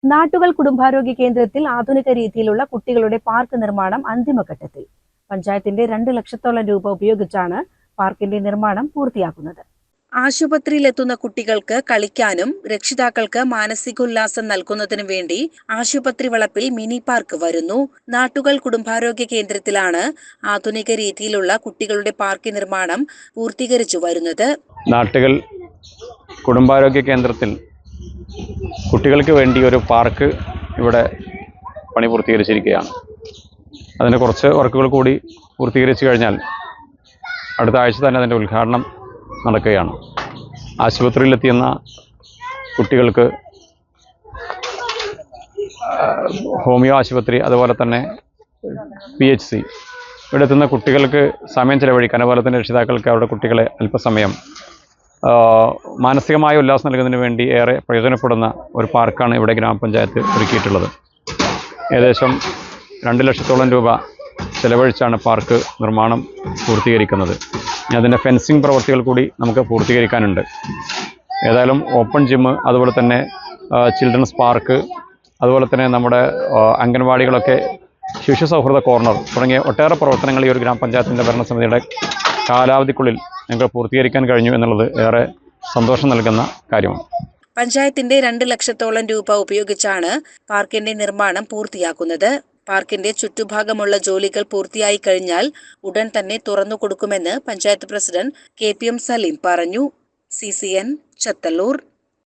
നാട്ടുകൾ കുടുംബാരോഗ്യ കേന്ദ്രത്തിൽ ആധുനിക രീതിയിലുള്ള കുട്ടികളുടെ പാർക്ക് നിർമ്മാണം അന്തിമഘട്ടത്തിൽ. പഞ്ചായത്തിന്റെ 2 ലക്ഷത്തോളം രൂപ ഉപയോഗിച്ചാണ് പാർക്കിന്റെ നിർമ്മാണം പൂർത്തിയാക്കുന്നത്. ആശുപത്രിയിലെത്തുന്ന കുട്ടികൾക്ക് കളിക്കാനും രക്ഷിതാക്കൾക്ക് മാനസികോല്ലാസം നൽകുന്നതിനും വേണ്ടി ആശുപത്രി വളപ്പിൽ മിനി പാർക്ക് വരുന്നു. നാട്ടുകൾ കുടുംബാരോഗ്യ കേന്ദ്രത്തിലാണ് ആധുനിക രീതിയിലുള്ള കുട്ടികളുടെ പാർക്ക് നിർമ്മാണം പൂർത്തീകരിച്ചു വരുന്നത്. നാട്ടുകൾ കുടുംബാരോഗ്യ കേന്ദ്രത്തിൽ കുട്ടികൾക്ക് വേണ്ടി ഒരു പാർക്ക് ഇവിടെ പണി പൂർത്തീകരിച്ചിരിക്കുകയാണ്. അതിന് കുറച്ച് വർക്കുകൾ കൂടി പൂർത്തീകരിച്ചു കഴിഞ്ഞാൽ അടുത്ത ആഴ്ച തന്നെ അതിൻ്റെ ഉദ്ഘാടനം നടക്കുകയാണ്. ആശുപത്രിയിലെത്തിയുന്ന കുട്ടികൾക്ക് ഹോമിയോ ആശുപത്രി, അതുപോലെ തന്നെ PHC ഇവിടെ എത്തുന്ന കുട്ടികൾക്ക് സമയം ചെലവഴിക്കാൻ, അതുപോലെ തന്നെ രക്ഷിതാക്കൾക്ക് അവരുടെ കുട്ടികളെ അല്പസമയം മാനസികമായ ഉല്ലാസം നൽകുന്നതിന് വേണ്ടി ഏറെ പ്രയോജനപ്പെടുന്ന ഒരു പാർക്കാണ് ഇവിടെ ഗ്രാമപഞ്ചായത്ത് ഒരുക്കിയിട്ടുള്ളത്. ഏകദേശം 2 ലക്ഷത്തോളം രൂപ ചെലവഴിച്ചാണ് പാർക്ക് നിർമ്മാണം പൂർത്തീകരിക്കുന്നത്. ഇനി അതിൻ്റെ ഫെൻസിങ് പ്രവൃത്തികൾ കൂടി നമുക്ക് പൂർത്തീകരിക്കാനുണ്ട്. ഏതായാലും ഓപ്പൺ ജിമ്മ്, അതുപോലെ തന്നെ ചിൽഡ്രൻസ് പാർക്ക്, അതുപോലെ തന്നെ നമ്മുടെ അംഗൻവാടികളൊക്കെ, ശിശു സൗഹൃദ കോർണർ തുടങ്ങിയ ഒട്ടേറെ പ്രവർത്തനങ്ങൾ ഈ ഒരു ഗ്രാമപഞ്ചായത്തിൻ്റെ ഭരണസമിതിയുടെ കാലാവധിക്കുള്ളിൽ ഞങ്ങൾക്ക് പൂർത്തീകരിക്കാൻ കഴിഞ്ഞു എന്നുള്ളത് ഏറെ സന്തോഷം നൽകുന്ന കാര്യമാണ്. പഞ്ചായത്തിന്റെ 2 ലക്ഷത്തോളം രൂപ ഉപയോഗിച്ചാണ് പാർക്കിന്റെ നിർമ്മാണം പൂർത്തിയാക്കുന്നത്. പാർക്കിന്റെ ചുറ്റുഭാഗമുള്ള ജോലികൾ പൂർത്തിയായി കഴിഞ്ഞാൽ ഉടൻ തന്നെ തുറന്നു കൊടുക്കുമെന്ന് പഞ്ചായത്ത് പ്രസിഡന്റ് KPM സലീം പറഞ്ഞു. CCN ചത്തല്ലൂർ.